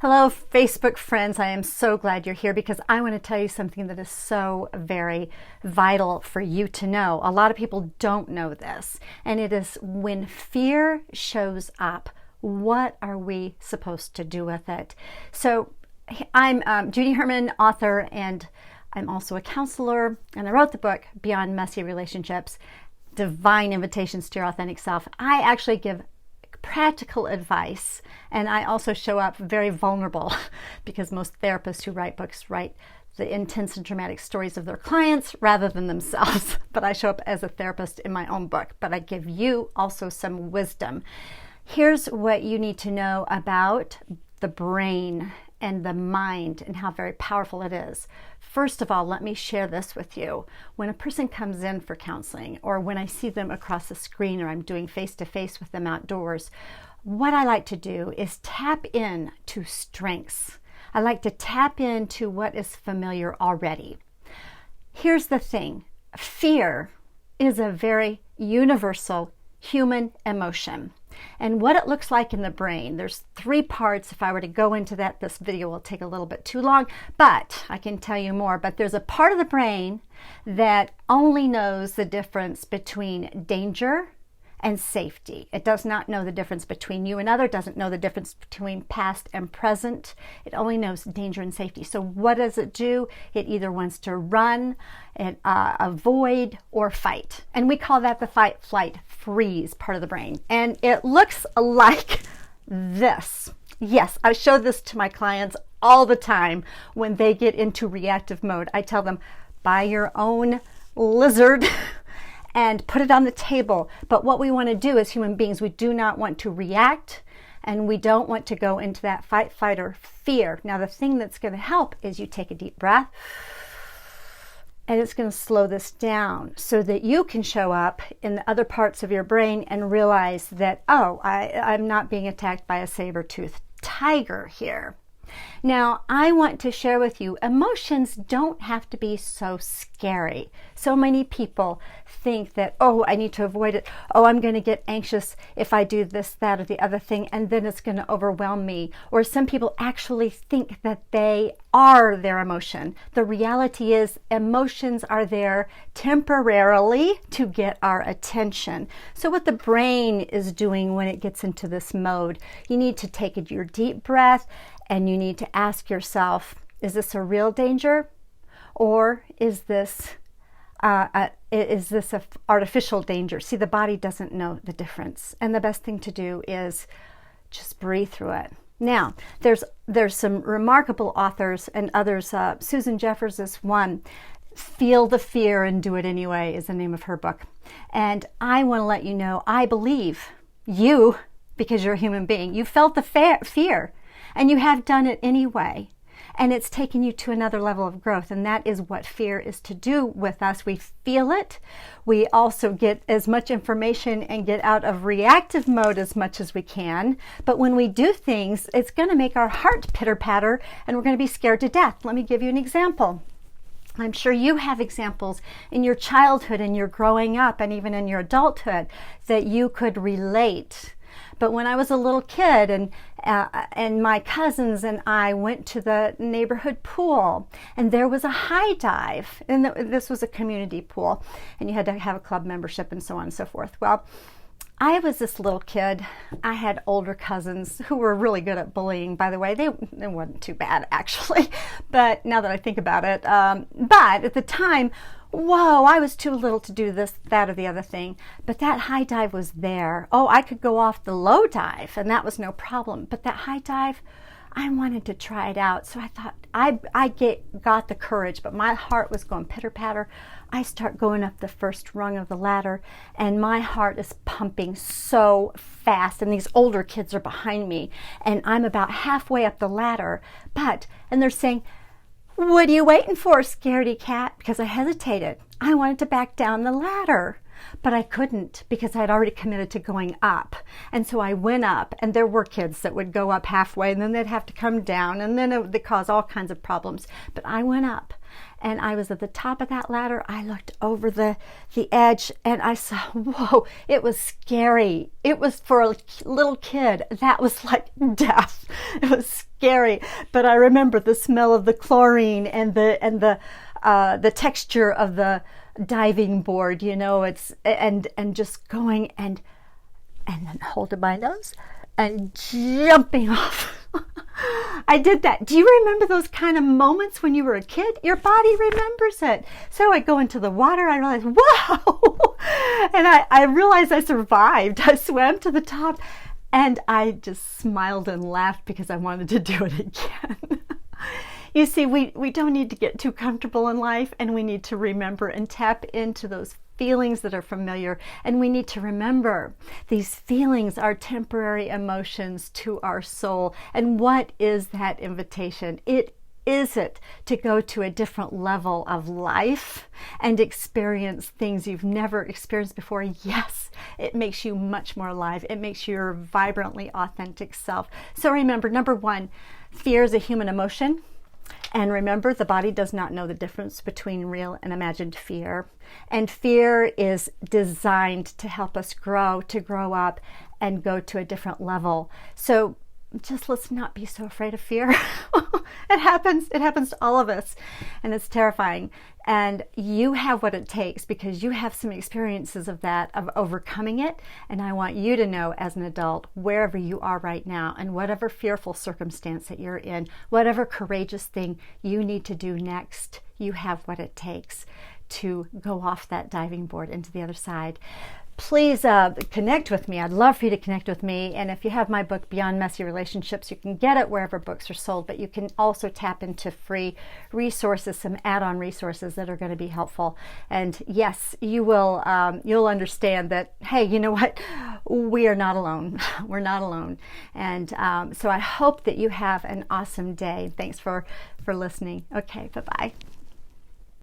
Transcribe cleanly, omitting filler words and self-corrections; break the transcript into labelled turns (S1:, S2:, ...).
S1: Hello, Facebook friends. I am so glad you're here because I want to tell you something that is so very vital for you to know. A lot of people don't know this, and it is when fear shows up, what are we supposed to do with it? So I'm Judy Herman, author, and I'm also a counselor, and I wrote the book, Beyond Messy Relationships, Divine Invitations to Your Authentic Self. I actually give practical advice, and I also show up very vulnerable because most therapists who write books write the intense and dramatic stories of their clients rather than themselves. But I show up as a therapist in my own book, but I give you also some wisdom. Here's what you need to know about the brain and the mind and how very powerful it is. First of all, let me share this with you. When a person comes in for counseling, or when I see them across the screen, or I'm doing face-to-face with them outdoors, what I like to do is tap in to strengths. I like to tap into what is familiar already. Here's the thing. Fear is a very universal human emotion. And what it looks like in the brain, there's three parts. If I were to go into that, this video will take a little bit too long, but I can tell you more. But there's a part of the brain that only knows the difference between danger and safety. It does not know the difference between you and other, doesn't know the difference between past and present. It only knows danger and safety. So what does it do? It either wants to run, avoid, or fight. And we call that the fight, flight, freeze part of the brain. And it looks like this. Yes, I show this to my clients all the time when they get into reactive mode. I tell them, buy your own lizard and put it on the table. But what we want to do as human beings, we do not want to react, and we don't want to go into that fight, flight, or fear. Now, the thing that's going to help is you take a deep breath, and it's going to slow this down so that you can show up in the other parts of your brain and realize that, oh, I'm not being attacked by a saber-toothed tiger here. Now, I want to share with you, emotions don't have to be so scary. So many people think that, oh, I need to avoid it. Oh, I'm going to get anxious if I do this, that, or the other thing, and then it's going to overwhelm me. Or some people actually think that they are their emotion. The reality is emotions are there temporarily to get our attention. So what the brain is doing when it gets into this mode, you need to take your deep breath, and you need to ask yourself, is this a real danger, or is this a artificial danger? See, the body doesn't know the difference, and the best thing to do is just breathe through it. Now, there's some remarkable authors and others. Susan Jeffers is one. Feel the Fear and Do It Anyway is the name of her book. And I want to let you know, I believe you, because you're a human being, you felt the fear. And you have done it anyway. And it's taken you to another level of growth. And that is what fear is to do with us. We feel it. We also get as much information and get out of reactive mode as much as we can. But when we do things, it's going to make our heart pitter-patter, and we're going to be scared to death. Let me give you an example. I'm sure you have examples in your childhood and your growing up and even in your adulthood that you could relate. But when I was a little kid and my cousins and I went to the neighborhood pool, and there was a high dive, and this was a community pool, and you had to have a club membership and so on and so forth. Well, I was this little kid. I had older cousins who were really good at bullying, by the way. They wasn't too bad, actually, but now that I think about it. But at the time, whoa, I was too little to do this, that, or the other thing. But that high dive was there. Oh, I could go off the low dive, and that was no problem. But that high dive, I wanted to try it out. So I thought, I got the courage, but my heart was going pitter-patter. I start going up the first rung of the ladder, and my heart is pumping so fast, and these older kids are behind me, and I'm about halfway up the ladder. And they're saying, "What are you waiting for, scaredy cat?" Because I hesitated. I wanted to back down the ladder, but I couldn't because I'd already committed to going up. And so I went up, and there were kids that would go up halfway, and then they'd have to come down, and then it would cause all kinds of problems. But I went up, and I was at the top of that ladder. I looked over the edge, and I saw, whoa, it was scary. It was for a little kid. That was like death. It was scary. scary. But I remember the smell of the chlorine and the texture of the diving board, it's and just going and then holding my nose and jumping off. I did that. Do you remember those kind of moments when you were a kid? Your body remembers it. So I go into the water, I realize, whoa! And I realized I survived. I swam to the top and I just smiled and laughed because I wanted to do it again. You see, we don't need to get too comfortable in life, and we need to remember and tap into those feelings that are familiar. And we need to remember these feelings are temporary emotions to our soul. And what is that invitation? Is it to go to a different level of life and experience things you've never experienced before? Yes, it makes you much more alive. It makes you your vibrantly authentic self. So remember, number one, fear is a human emotion. And remember, the body does not know the difference between real and imagined fear. And fear is designed to help us grow, to grow up and go to a different level. So just let's not be so afraid of fear. It happens to all of us, and it's terrifying. And you have what it takes because you have some experiences of that, of overcoming it. And I want you to know, as an adult, wherever you are right now and whatever fearful circumstance that you're in, whatever courageous thing you need to do next, you have what it takes to go off that diving board into the other side. Please connect with me. I'd love for you to connect with me. And if you have my book, Beyond Messy Relationships, you can get it wherever books are sold, but you can also tap into free resources, some add-on resources that are going to be helpful. And yes, you'll understand that, hey, you know what? We are not alone. We're not alone. And so I hope that you have an awesome day. Thanks for listening. Okay, bye-bye.